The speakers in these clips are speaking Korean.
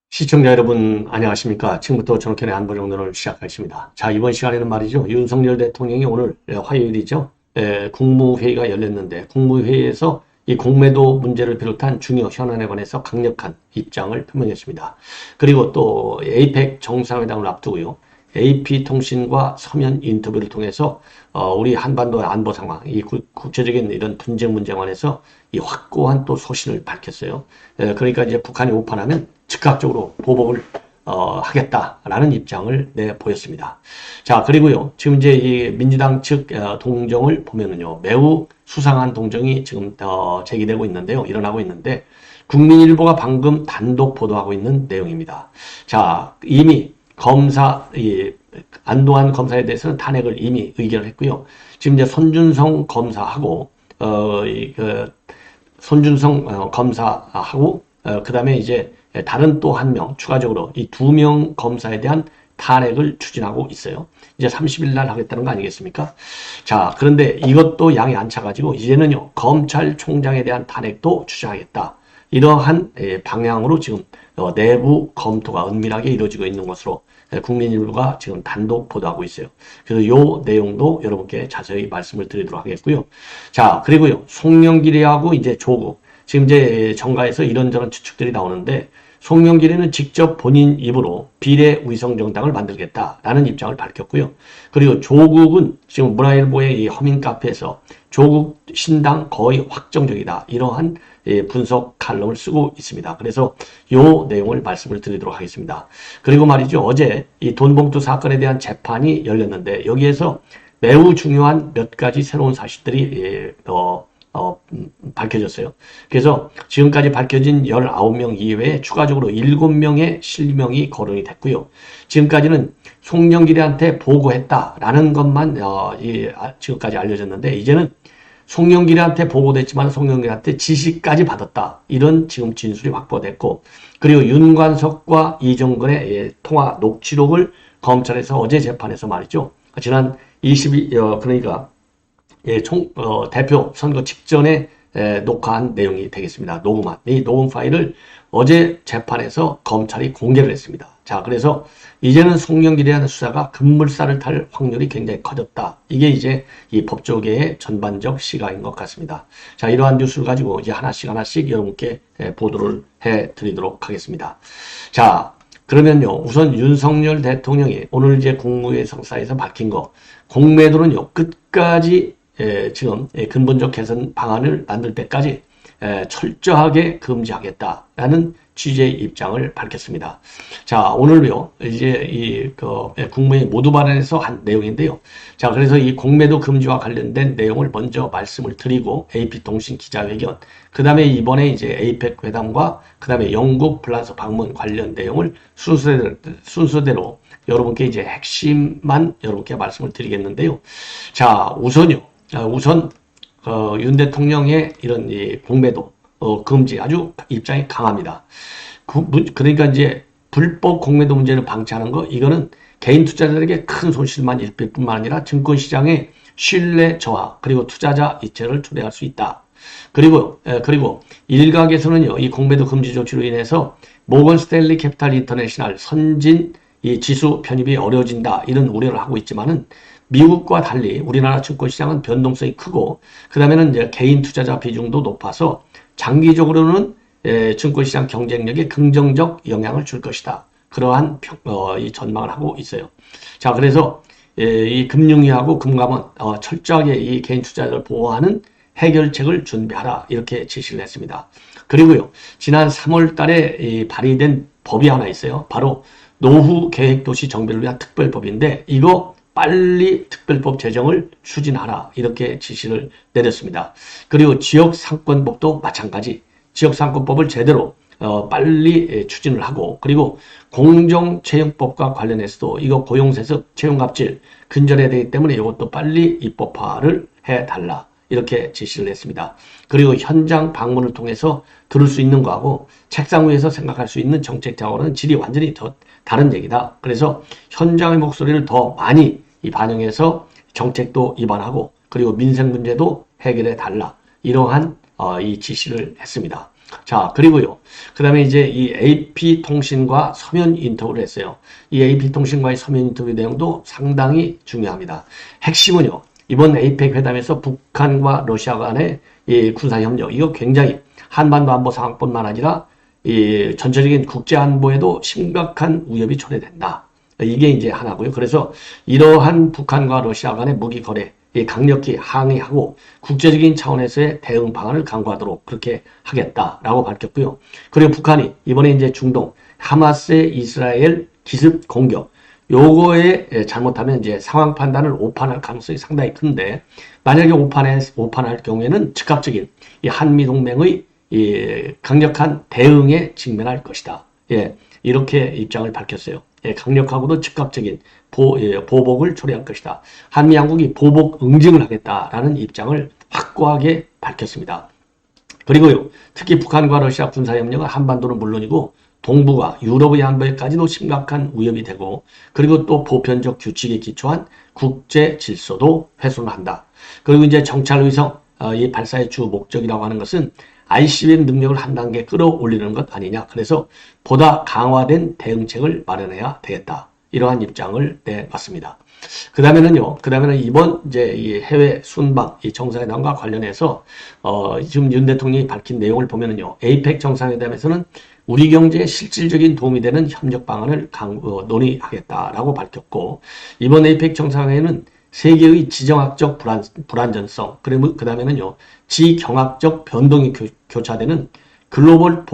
시청자 여러분 안녕하십니까. 지금부터 전옥현의 안보정론을 시작하겠습니다. 자, 이번 시간에는 말이죠, 윤석열 대통령이 오늘 화요일이죠, 국무회의가 열렸는데 국무회의에서 이 공매도 문제를 비롯한 중요 현안에 관해서 강력한 입장을 표명했습니다. 그리고 또 APEC 정상회담을 앞두고요, AP통신과 서면 인터뷰를 통해서 우리 한반도의 안보 상황, 이 국제적인 이런 분쟁 문제에 관해서 이 확고한 또 소신을 밝혔어요. 그러니까 이제 북한이 오판하면 즉각적으로 보복을 하겠다라는 입장을 내보였습니다. 자, 그리고요, 지금 이제 이 민주당 측 동정을 보면은요, 매우 수상한 동정이 지금 제기되고 있는데요, 일어나고 있는데, 국민일보가 방금 단독 보도하고 있는 내용입니다. 자, 이미 안도환 검사에 대해서는 탄핵을 이미 의결을 했고요. 지금 이제 손준성 검사하고, 그 다음에 이제 다른 또 한 명, 추가적으로 이 2명 검사에 대한 탄핵을 추진하고 있어요. 이제 30일 날 하겠다는 거 아니겠습니까? 자, 그런데 이것도 양이 안 차가지고 이제는요, 검찰총장에 대한 탄핵도 추진하겠다. 이러한 방향으로 지금 내부 검토가 은밀하게 이루어지고 있는 것으로 국민일보가 지금 단독 보도하고 있어요. 그래서 이 내용도 여러분께 자세히 말씀을 드리도록 하겠고요. 자, 그리고요, 송영길이하고 이제 조국, 지금 이제 정가에서 이런저런 추측들이 나오는데, 송영길이는 직접 본인 입으로 비례위성정당을 만들겠다라는 입장을 밝혔고요. 그리고 조국은 지금 문화일보의 이 허민 카페에서 조국 신당 거의 확정적이다, 이러한 분석 칼럼을 쓰고 있습니다. 그래서 이 내용을 말씀을 드리도록 하겠습니다. 그리고 말이죠, 어제 이 돈봉투 사건에 대한 재판이 열렸는데 여기에서 매우 중요한 몇 가지 새로운 사실들이 밝혀졌어요. 그래서 지금까지 밝혀진 19명 이외에 추가적으로 7명의 실명이 거론이 됐고요. 지금까지는 송영길이한테 보고했다라는 것만 지금까지 알려졌는데, 이제는 송영길이한테 보고됐지만 송영길한테 지시까지 받았다, 이런 지금 진술이 확보됐고, 그리고 윤관석과 이정근의 통화 녹취록을 검찰에서 어제 재판에서 말이죠, 지난 22, 그러니까 대표 선거 직전에 녹화한 내용이 되겠습니다. 녹음한 이 녹음 파일을 어제 재판에서 검찰이 공개를 했습니다. 자, 그래서 이제는 송영길에 대한 수사가 급물살을 탈 확률이 굉장히 커졌다. 이게 이제 이 법조계의 전반적 시각인 것 같습니다. 자, 이러한 뉴스를 가지고 이제 하나씩 여러분께 보도를 해 드리도록 하겠습니다. 자, 그러면요, 우선 윤석열 대통령이 오늘 이제 국무회의 성사에서 밝힌 거, 공매도는요, 끝까지 지금 근본적 개선 방안을 만들 때까지 철저하게 금지하겠다라는 취지의 입장을 밝혔습니다. 자, 오늘요, 이제 국무회의 모두 발언에서 한 내용인데요. 자, 그래서 이 공매도 금지와 관련된 내용을 먼저 말씀을 드리고, AP통신 기자회견, 그 다음에 이번에 이제 APEC 회담과 그 다음에 영국 프랑스 방문 관련 내용을 순서대로 여러분께 이제 핵심만 여러분께 말씀을 드리겠는데요. 자, 우선 윤 대통령의 이런 공매도 금지 아주 입장이 강합니다. 그러니까 이제 불법 공매도 문제를 방치하는 거, 이거는 개인 투자자들에게 큰 손실만 일으킬 뿐만 아니라 증권시장의 신뢰 저하, 그리고 투자자 이체를 초래할 수 있다. 그리고 일각에서는요, 이 공매도 금지 조치로 인해서 모건 스탠리 캐피탈 인터내셔널 선진 이 지수 편입이 어려워진다, 이런 우려를 하고 있지만은, 미국과 달리 우리나라 증권시장은 변동성이 크고, 그 다음에는 이제 개인 투자자 비중도 높아서 장기적으로는 증권시장 경쟁력에 긍정적 영향을 줄 것이다. 그러한 이 전망을 하고 있어요. 자, 그래서 이 금융위하고 금감원 철저하게 이 개인 투자자를 보호하는 해결책을 준비하라, 이렇게 지시를 했습니다. 그리고요, 지난 3월 달에 발의된 법이 하나 있어요. 바로 노후 계획 도시 정비를 위한 특별법인데, 이거 빨리 특별법 제정을 추진하라, 이렇게 지시를 내렸습니다. 그리고 지역상권법도 마찬가지, 지역상권법을 제대로 빨리 추진을 하고, 그리고 공정채용법과 관련해서도 이거 고용세습, 채용갑질 근절해야 되기 때문에 이것도 빨리 입법화를 해달라, 이렇게 지시를 했습니다. 그리고 현장 방문을 통해서 들을 수 있는 거하고 책상 위에서 생각할 수 있는 정책자와는 질이 완전히 더 다른 얘기다. 그래서 현장의 목소리를 더 많이 반영해서 정책도 입안하고 그리고 민생 문제도 해결해 달라. 이러한 이 지시를 했습니다. 자, 그리고요. 그 다음에 이제 이 AP통신과 서면 인터뷰를 했어요. 이 AP통신과의 서면 인터뷰 내용도 상당히 중요합니다. 핵심은요. 이번 에이펙 회담에서 북한과 러시아 간의 이 군사협력, 이거 굉장히 한반도 안보 상황뿐만 아니라 이 전체적인 국제 안보에도 심각한 위협이 초래된다. 이게 이제 하나고요. 그래서 이러한 북한과 러시아 간의 무기 거래 강력히 항의하고 국제적인 차원에서의 대응 방안을 강구하도록 그렇게 하겠다라고 밝혔고요. 그리고 북한이 이번에 이제 중동 하마스의 이스라엘 기습 공격 요거에 잘못하면 이제 상황 판단을 오판할 가능성이 상당히 큰데 만약에 오판할 경우에는 즉각적인 이 한미 동맹의 이 강력한 대응에 직면할 것이다. 예, 이렇게 입장을 밝혔어요. 예, 강력하고도 즉각적인 보복을 초래할 것이다. 한미 양국이 보복 응징을 하겠다라는 입장을 확고하게 밝혔습니다. 그리고요, 특히 북한과 러시아 군사협력은 한반도는 물론이고 동북아, 유럽의 안보에까지도 심각한 위협이 되고 그리고 또 보편적 규칙에 기초한 국제 질서도 훼손한다. 그리고 이제 정찰위성 이 발사의 주 목적이라고 하는 것은 ICBM 능력을 한 단계 끌어올리는 것 아니냐. 그래서 보다 강화된 대응책을 마련해야 되겠다. 이러한 입장을 내놨습니다. 그 다음에는 이번 이제 이 해외 순방, 이 정상회담과 관련해서, 지금 윤 대통령이 밝힌 내용을 보면은요, 에이펙 정상회담에서는 우리 경제에 실질적인 도움이 되는 협력 방안을 논의하겠다라고 밝혔고, 이번 에이펙 정상회의는 세계의 지정학적 불안전성, 그 다음에는요, 지경학적 변동이 교차되는 글로벌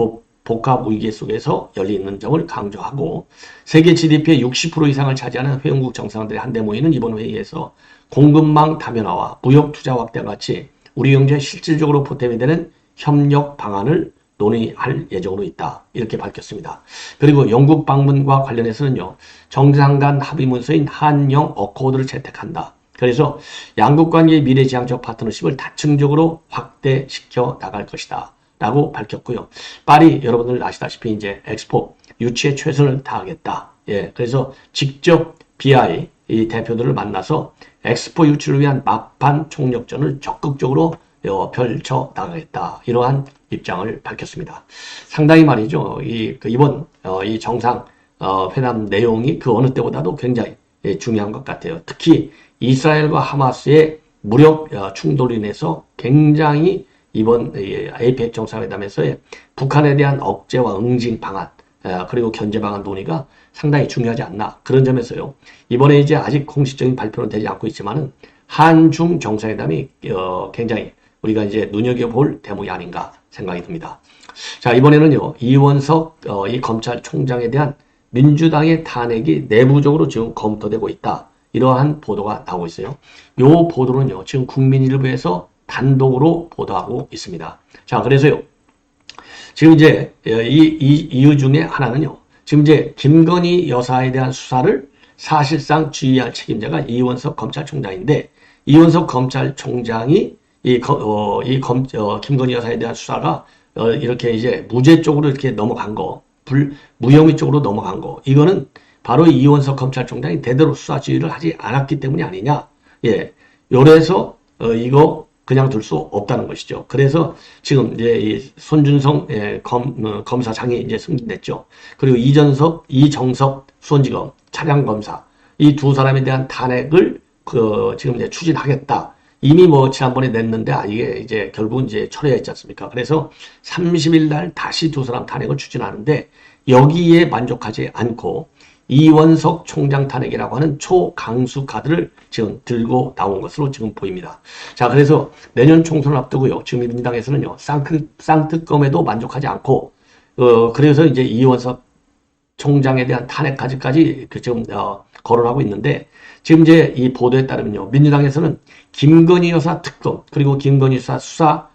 복합 위기 속에서 열리는 점을 강조하고 세계 GDP의 60% 이상을 차지하는 회원국 정상들이 한데 모이는 이번 회의에서 공급망 다변화와 무역 투자 확대와 같이 우리 경제에 실질적으로 보탬이 되는 협력 방안을 논의할 예정으로 있다. 이렇게 밝혔습니다. 그리고 영국 방문과 관련해서는요. 정상 간 합의 문서인 한영 어코드를 채택한다. 그래서 양국 관계의 미래지향적 파트너십을 다층적으로 확대시켜 나갈 것이다. 라고 밝혔고요. 파리 여러분들 아시다시피 이제 엑스포 유치에 최선을 다하겠다. 예, 그래서 직접 BI 이 대표들을 만나서 엑스포 유치를 위한 막판 총력전을 적극적으로 펼쳐 나가겠다. 이러한 입장을 밝혔습니다. 상당히 말이죠. 이번 이 정상 회담 내용이 그 어느 때보다도 굉장히 중요한 것 같아요. 특히 이스라엘과 하마스의 무력 충돌로 인해서 굉장히 이번 에이펙 정상회담에서의 북한에 대한 억제와 응징 방안 그리고 견제 방안 논의가 상당히 중요하지 않나 그런 점에서요. 이번에 이제 아직 공식적인 발표는 되지 않고 있지만은 한중 정상회담이 굉장히 우리가 이제 눈여겨볼 대목이 아닌가 생각이 듭니다. 자, 이번에는요. 이원석 이 검찰총장에 대한 민주당의 탄핵이 내부적으로 지금 검토되고 있다. 이러한 보도가 나오고 있어요. 이 보도는요. 지금 국민일보에서 단독으로 보도하고 있습니다. 자, 그래서요. 지금 이제 이 이유 중에 하나는요. 지금 이제 김건희 여사에 대한 수사를 사실상 지휘할 책임자가 이원석 검찰총장인데 이원석 검찰총장이 김건희 여사에 대한 수사가 이렇게 이제 무죄 쪽으로 이렇게 넘어간 거, 무혐의 쪽으로 넘어간 거, 이거는 바로 이원석 검찰총장이 제대로 수사 지휘를 하지 않았기 때문이 아니냐. 예, 요래서 이거 그냥 둘 수 없다는 것이죠. 그래서 지금 이제 이 손준성 검사장이 이제 승진됐죠. 그리고 이정석 수원지검 차장검사 이 두 사람에 대한 탄핵을 지금 이제 추진하겠다. 이미 뭐 지난번에 냈는데 이게 이제 결국은 이제 철회했지 않습니까? 그래서 30일 날 다시 두 사람 탄핵을 추진하는데 여기에 만족하지 않고 이원석 총장 탄핵이라고 하는 초강수 카드를 지금 들고 나온 것으로 지금 보입니다. 자, 그래서 내년 총선을 앞두고요. 지금 민주당에서는요, 쌍특검에도 만족하지 않고, 그래서 이제 이원석 총장에 대한 탄핵까지 지금 거론하고 있는데, 지금 이제 이 보도에 따르면요, 민주당에서는 김건희 여사 특검, 그리고 김건희 여사 수사,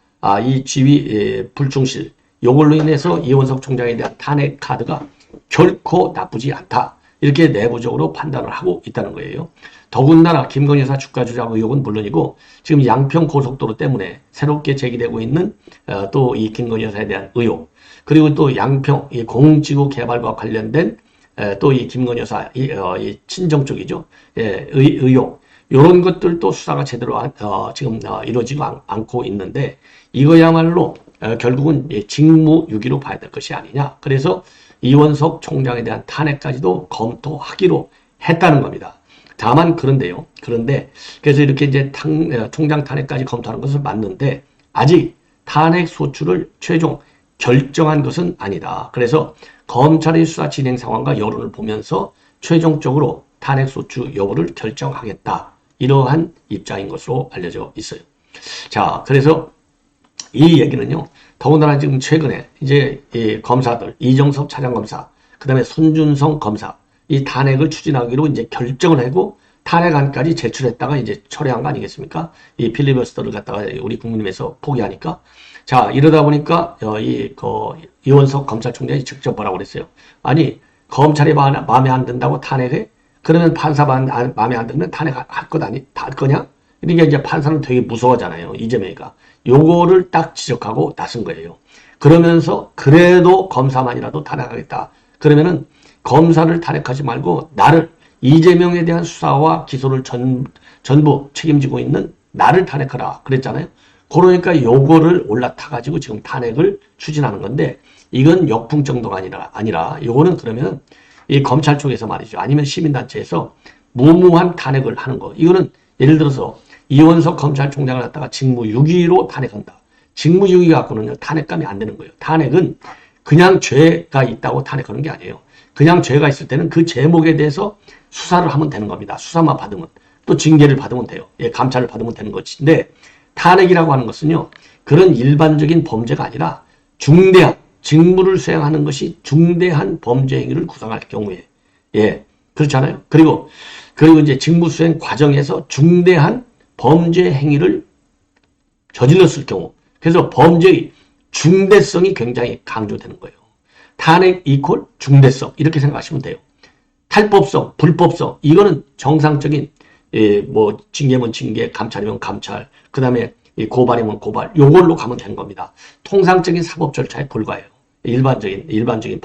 이 지휘 불충실, 요걸로 인해서 이원석 총장에 대한 탄핵 카드가 결코 나쁘지 않다. 이렇게 내부적으로 판단을 하고 있다는 거예요. 더군다나 김건희 여사 주가 조작 의혹은 물론이고 지금 양평 고속도로 때문에 새롭게 제기되고 있는 또 이 김건희 여사에 대한 의혹, 그리고 또 양평 이 공지구 개발과 관련된 또 이 김건희 여사 이 친정 쪽이죠. 의혹, 이런 것들도 수사가 제대로 지금 이루어지고 않고 있는데 이거야말로 결국은 직무유기로 봐야 될 것이 아니냐. 그래서 이원석 총장에 대한 탄핵까지도 검토하기로 했다는 겁니다. 다만 그런데 그래서 이렇게 이제 총장 탄핵까지 검토하는 것은 맞는데 아직 탄핵 소추를 최종 결정한 것은 아니다. 그래서 검찰의 수사 진행 상황과 여론을 보면서 최종적으로 탄핵 소추 여부를 결정하겠다. 이러한 입장인 것으로 알려져 있어요. 자, 그래서 이 얘기는요, 더군다나 지금 최근에 이제 이 검사들, 이정섭 차장검사, 그 다음에 손준성 검사, 이 탄핵을 추진하기로 이제 결정을 하고 탄핵안까지 제출했다가 이제 철회한 거 아니겠습니까? 이 필리버스터를 갖다가 우리 국민의힘에서 포기하니까. 자, 이러다 보니까 이원석 검찰총장이 직접 뭐라고 그랬어요? 아니, 검찰이 마음에 안 든다고 탄핵해? 그러면 판사 마음에 안 들면 탄핵할 거냐? 그러니까 이제 판사는 되게 무서워하잖아요. 이재명이가. 요거를 딱 지적하고 나선 거예요. 그러면서 그래도 검사만이라도 탄핵하겠다. 그러면은 검사를 탄핵하지 말고 나를, 이재명에 대한 수사와 기소를 전부 책임지고 있는 나를 탄핵하라 그랬잖아요. 그러니까 요거를 올라타가지고 지금 탄핵을 추진하는 건데 이건 역풍 정도가 아니라 요거는 그러면 이 검찰 쪽에서 말이죠. 아니면 시민단체에서 무모한 탄핵을 하는 거. 이거는 예를 들어서 이원석 검찰총장을 갖다가 직무유기로 탄핵한다. 직무유기 갖고는요, 탄핵감이 안 되는 거예요. 탄핵은 그냥 죄가 있다고 탄핵하는 게 아니에요. 그냥 죄가 있을 때는 그 제목에 대해서 수사를 하면 되는 겁니다. 수사만 받으면. 또 징계를 받으면 돼요. 예, 감찰을 받으면 되는 것인데 탄핵이라고 하는 것은요, 그런 일반적인 범죄가 아니라 중대한, 직무를 수행하는 것이 중대한 범죄 행위를 구성할 경우에, 예, 그렇잖아요. 그리고 이제 직무 수행 과정에서 중대한 범죄 행위를 저질렀을 경우, 그래서 범죄의 중대성이 굉장히 강조되는 거예요. 탄핵 이퀄 중대성, 이렇게 생각하시면 돼요. 탈법성, 불법성, 이거는 정상적인 뭐 징계면 징계, 감찰이면 감찰, 그 다음에 고발이면 고발, 요걸로 가면 되는 겁니다. 통상적인 사법 절차에 불과해요. 일반적인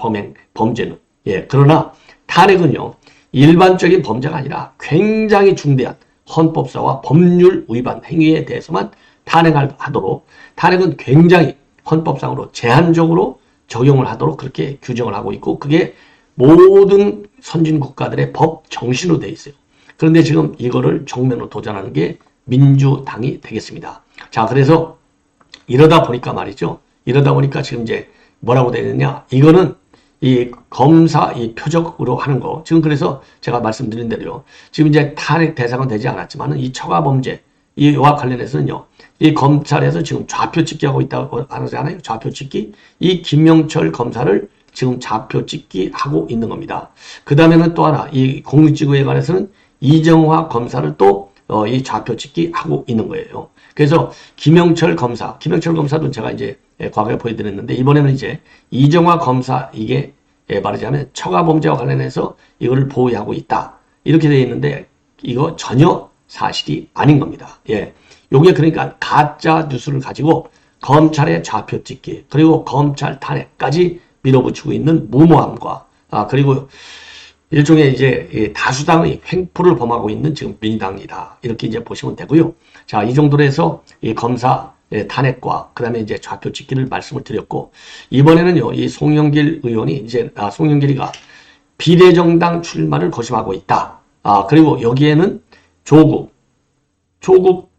범죄는. 예, 그러나 탄핵은요, 일반적인 범죄가 아니라 굉장히 중대한 헌법사와 법률 위반 행위에 대해서만 탄핵하도록, 탄핵은 굉장히 헌법상으로 제한적으로 적용을 하도록 그렇게 규정을 하고 있고, 그게 모든 선진 국가들의 법 정신으로 되어 있어요. 그런데 지금 이거를 정면으로 도전하는 게 민주당이 되겠습니다. 자, 그래서 이러다 보니까 지금 이제 뭐라고 되어 있느냐, 이거는 이 검사 이 표적으로 하는 거, 지금 그래서 제가 말씀드린 대로요, 지금 이제 탄핵 대상은 되지 않았지만은 이 처가 범죄 이와 관련해서는요, 이 검찰에서 지금 좌표 찍기 하고 있다고 하잖아요. 좌표 찍기. 이 김명철 검사를 지금 좌표 찍기 하고 있는 겁니다. 그 다음에는 또 하나, 이 공익지구에 관해서는 이정화 검사를 또 이 좌표 찍기 하고 있는 거예요. 그래서 김명철 검사도 제가 이제 과거에 보여드렸는데, 이번에는 이제 이정화 검사, 이게 말하자면 처가 범죄와 관련해서 이거를 보호하고 있다, 이렇게 되어 있는데 이거 전혀 사실이 아닌 겁니다. 예, 요게 그러니까 가짜 뉴스를 가지고 검찰의 좌표 찍기, 그리고 검찰 탄핵까지 밀어붙이고 있는 무모함과 그리고 일종의 이제 다수당의 횡포를 범하고 있는 지금 민주당이다, 이렇게 이제 보시면 되고요. 자, 이 정도로 해서 이 검사 탄핵과 그 다음에 이제 좌표 찍기를 말씀을 드렸고, 이번에는요, 이 송영길 의원이 이제 송영길이가 비례정당 출마를 거심하고 있다. 그리고 여기에는 조국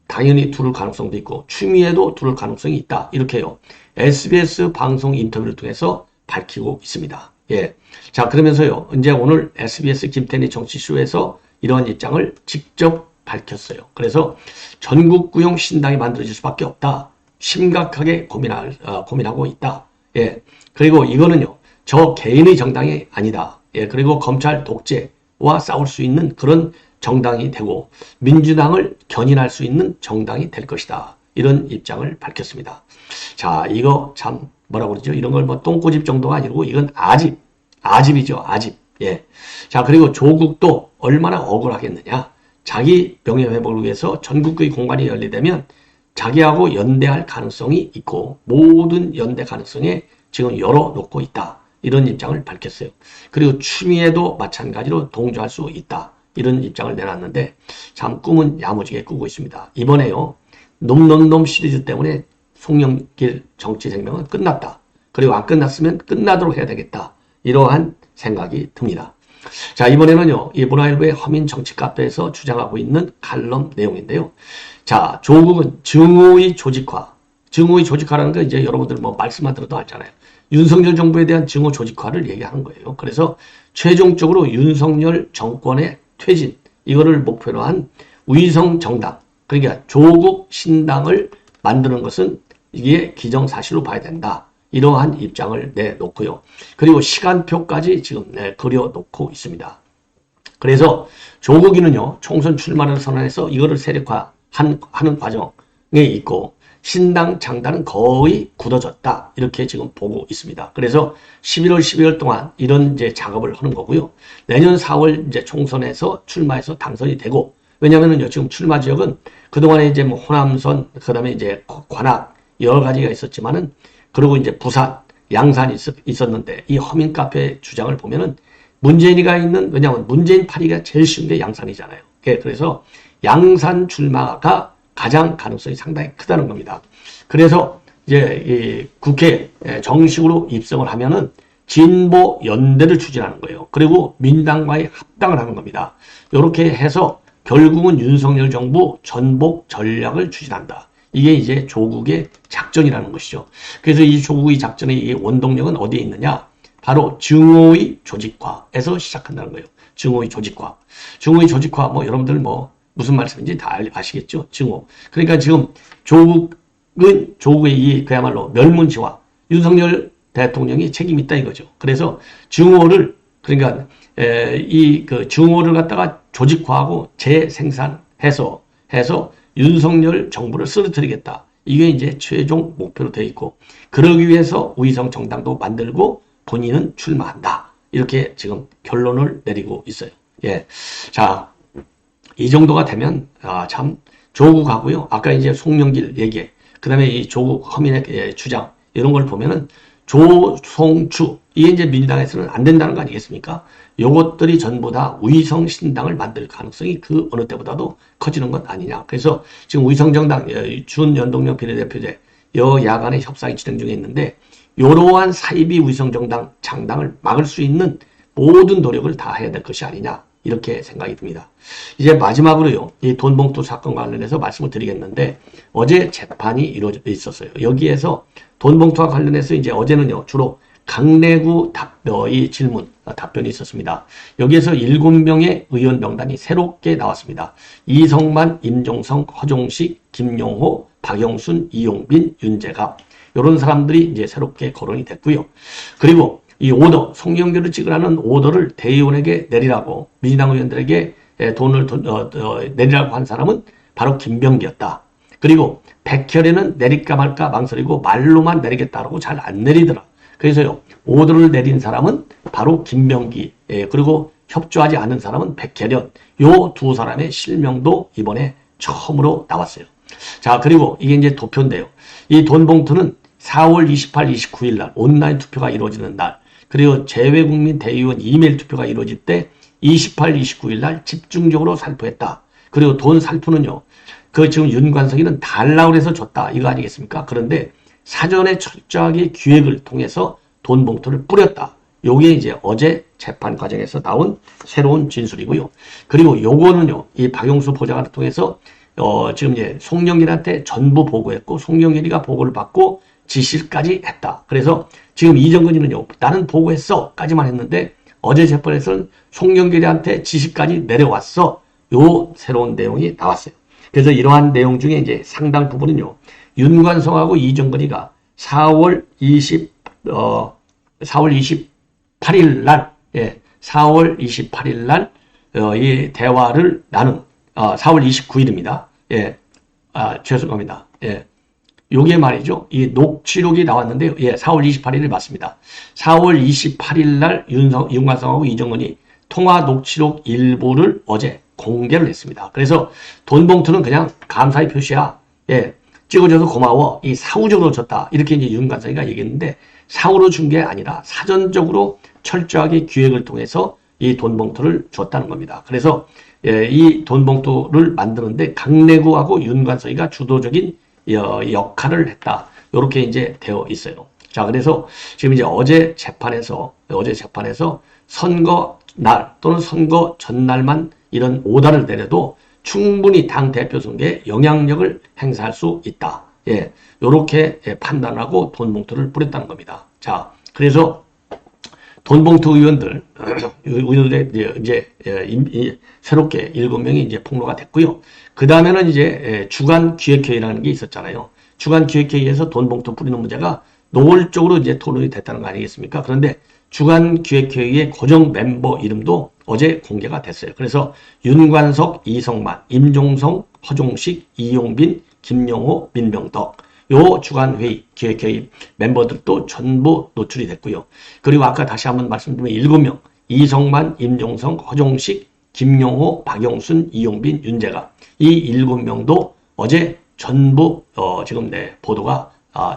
당연히 두를 가능성도 있고 추미애도 두를 가능성이 있다, 이렇게요, SBS 방송 인터뷰를 통해서 밝히고 있습니다. 예. 자, 그러면서요, 이제 오늘 SBS 김태니 정치쇼에서 이러한 입장을 직접 밝혔어요. 그래서 전국구형 신당이 만들어질 수밖에 없다, 심각하게 고민하고 있다. 예. 그리고 이거는요, 저 개인의 정당이 아니다. 예. 그리고 검찰 독재와 싸울 수 있는 그런 정당이 되고 민주당을 견인할 수 있는 정당이 될 것이다, 이런 입장을 밝혔습니다. 자, 이거 참 뭐라고 그러죠? 이런 걸 뭐 똥꼬집 정도가 아니고 이건 아집이죠. 아집. 예. 자, 그리고 조국도 얼마나 억울하겠느냐. 자기 명예회복을 위해서 전국의 공간이 열리되면 자기하고 연대할 가능성이 있고 모든 연대 가능성에 지금 열어놓고 있다. 이런 입장을 밝혔어요. 그리고 추미애도 마찬가지로 동조할 수 있다. 이런 입장을 내놨는데 참 꿈은 야무지게 꾸고 있습니다. 이번에요. 놈놈놈 시리즈 때문에 송영길 정치 생명은 끝났다. 그리고 안 끝났으면 끝나도록 해야 되겠다. 이러한 생각이 듭니다. 자, 이번에는요, 이 문화일보의 허민 정치 카페에서 주장하고 있는 칼럼 내용인데요. 자, 조국은 증오의 조직화. 증오의 조직화라는 거 이제 여러분들 뭐 말씀만 들어도 알잖아요. 윤석열 정부에 대한 증오 조직화를 얘기하는 거예요. 그래서 최종적으로 윤석열 정권의 퇴진, 이거를 목표로 한 위성 정당, 그러니까 조국 신당을 만드는 것은 이게 기정사실로 봐야 된다. 이러한 입장을 내놓고요. 그리고 시간표까지 지금 그려놓고 있습니다. 그래서 조국이는요, 총선 출마를 선언해서 이거를 세력화하는 과정에 있고, 신당 장단은 거의 굳어졌다. 이렇게 지금 보고 있습니다. 그래서 11월, 12월 동안 이런 이제 작업을 하는 거고요. 내년 4월 이제 총선에서 출마해서 당선이 되고, 왜냐면은요, 지금 출마 지역은 그동안에 이제 뭐 호남선, 그 다음에 이제 관악, 여러 가지가 있었지만은, 그리고 이제 부산, 양산이 있었는데, 이 허민 카페 주장을 보면은 문재인이가 있는, 왜냐하면 문재인 파리가 제일 쉬운 게 양산이잖아요. 그래서 양산 출마가 가장 가능성이 상당히 크다는 겁니다. 그래서 이제 이 국회 정식으로 입성을 하면은 진보 연대를 추진하는 거예요. 그리고 민당과의 합당을 하는 겁니다. 이렇게 해서 결국은 윤석열 정부 전복 전략을 추진한다. 이게 이제 조국의 작전이라는 것이죠. 그래서 이 조국의 작전의 이 원동력은 어디에 있느냐? 바로 증오의 조직화에서 시작한다는 거예요. 증오의 조직화. 증오의 조직화, 뭐 여러분들 뭐 무슨 말씀인지 다 아시겠죠? 증오. 그러니까 지금 조국의 이 그야말로 멸문지화. 윤석열 대통령이 책임 있다 이거죠. 그래서 증오를, 그러니까 이 그 증오를 갖다가 조직화하고 재생산해서 윤석열 정부를 쓰러뜨리겠다. 이게 이제 최종 목표로 되어 있고, 그러기 위해서 위성 정당도 만들고 본인은 출마한다. 이렇게 지금 결론을 내리고 있어요. 예. 자, 이 정도가 되면, 참, 조국하고요. 아까 이제 송영길 얘기, 그 다음에 이 조국 허민의 주장, 이런 걸 보면은 조송주, 이게 이제 민주당에서는 안 된다는 거 아니겠습니까? 요것들이 전부 다 위성 신당을 만들 가능성이 그 어느 때보다도 커지는 것 아니냐. 그래서 지금 위성정당, 준연동형 비례대표제, 여야 간의 협상이 진행 중에 있는데, 이러한 사이비 위성정당 창당을 막을 수 있는 모든 노력을 다 해야 될 것이 아니냐. 이렇게 생각이 듭니다. 이제 마지막으로요, 이 돈봉투 사건 관련해서 말씀을 드리겠는데, 어제 재판이 이루어져 있었어요. 여기에서 돈봉투와 관련해서 이제 어제는요, 주로 강내구 답변이 있었습니다. 여기에서 7명의 의원 명단이 새롭게 나왔습니다. 이성만, 임종성, 허종식, 김용호, 박영순, 이용빈, 윤재갑. 이런 사람들이 이제 새롭게 거론이 됐고요. 그리고 이 오더, 송영길을 찍으라는 오더를 대의원에게 내리라고, 민주당 의원들에게 돈을 내리라고 한 사람은 바로 김병기였다. 그리고 백혈에는 내릴까 말까 망설이고 말로만 내리겠다라고 잘 안 내리더라. 그래서요, 오더를 내린 사람은 바로 김병기, 그리고 협조하지 않은 사람은 백혜련, 요 두 사람의 실명도 이번에 처음으로 나왔어요. 자, 그리고 이게 이제 도표인데요. 이 돈봉투는 4월 28, 29일 날 온라인 투표가 이루어지는 날, 그리고 재외국민 대의원 이메일 투표가 이루어질 때 28, 29일 날 집중적으로 살포했다. 그리고 돈 살포는요, 그 지금 윤관석이는 달라고 해서 줬다. 이거 아니겠습니까? 그런데 사전에 철저하게 기획을 통해서 돈 봉투를 뿌렸다. 요게 이제 어제 재판 과정에서 나온 새로운 진술이고요. 그리고 요거는요, 이 박영수 보좌관을 통해서 지금 이제 송영길한테 전부 보고했고, 송영길이가 보고를 받고 지시까지 했다. 그래서 지금 이정근이는요, 나는 보고했어 까지만 했는데, 어제 재판에서는 송영길한테 지시까지 내려왔어. 요 새로운 내용이 나왔어요. 그래서 이러한 내용 중에 이제 상당 부분은요, 윤관성하고 이정근이가 4월 28일 날, 4월 28일 날, 이 대화를 나눈, 4월 29일입니다. 죄송합니다. 요게 말이죠. 이 녹취록이 나왔는데요. 예, 4월 28일에 맞습니다. 4월 28일 날 윤관성하고 이정은이 통화 녹취록 일부를 어제 공개를 했습니다. 그래서 돈 봉투는 그냥 감사의 표시야. 예, 찍어줘서 고마워. 이 사후적으로 줬다. 이렇게 이제 윤관성이가 얘기했는데 사후로 준 게 아니라 사전적으로 철저하게 기획을 통해서 이 돈 봉투를 줬다는 겁니다. 그래서 예, 이 돈 봉투를 만드는데 강내구하고 윤관성이가 주도적인 역할을 했다. 이렇게 이제 되어 있어요. 자, 그래서 지금 이제 어제 재판에서 선거 날 또는 선거 전날만 이런 오다를 내려도 충분히 당 대표 선거에 영향력을 행사할 수 있다. 예, 요렇게 판단하고 돈 봉투를 뿌렸다는 겁니다. 자, 그래서 돈 봉투 의원들의 이제 새롭게 7명이 이제 폭로가 됐고요. 그 다음에는 이제 주간 기획회의라는 게 있었잖아요. 주간 기획회의에서 돈 봉투 뿌리는 문제가 노골적으로 이제 토론이 됐다는 거 아니겠습니까? 그런데 주간 기획회의의 고정 멤버 이름도 어제 공개가 됐어요. 그래서 윤관석, 이성만, 임종성, 허종식, 이용빈, 김용호, 민병덕 요 주간회의, 기획회의 멤버들도 전부 노출이 됐고요. 그리고 아까 다시 한번 말씀드리면 7명, 이성만, 임종성, 허종식, 김용호, 박영순, 이용빈, 윤재가 이 7명도 어제 전부 지금 보도가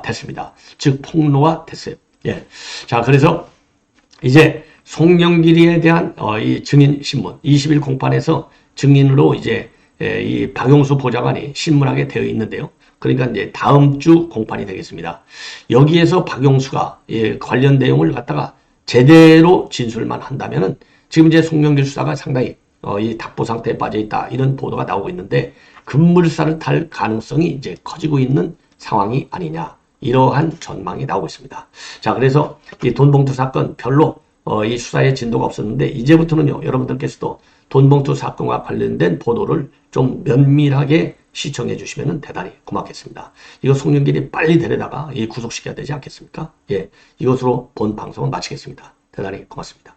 됐습니다. 즉 폭로가 됐어요. 예. 자, 그래서 이제 송영길이에 대한 이 증인 신문 20일 공판에서 증인으로 이제 이 박용수 보좌관이 신문하게 되어 있는데요. 그러니까 이제 다음 주 공판이 되겠습니다. 여기에서 박용수가 관련 내용을 갖다가 제대로 진술만 한다면은 지금 이제 송영길 수사가 상당히 이 답보 상태에 빠져 있다 이런 보도가 나오고 있는데 급물살을 탈 가능성이 이제 커지고 있는 상황이 아니냐 이러한 전망이 나오고 있습니다. 자, 그래서 이 돈봉투 사건 별로 이 수사에 진도가 없었는데 이제부터는요 여러분들께서도 돈봉투 사건과 관련된 보도를 좀 면밀하게 시청해 주시면 대단히 고맙겠습니다. 이거 송영길이 빨리 데려다가 구속시켜야 되지 않겠습니까? 예, 이것으로 본 방송은 마치겠습니다. 대단히 고맙습니다.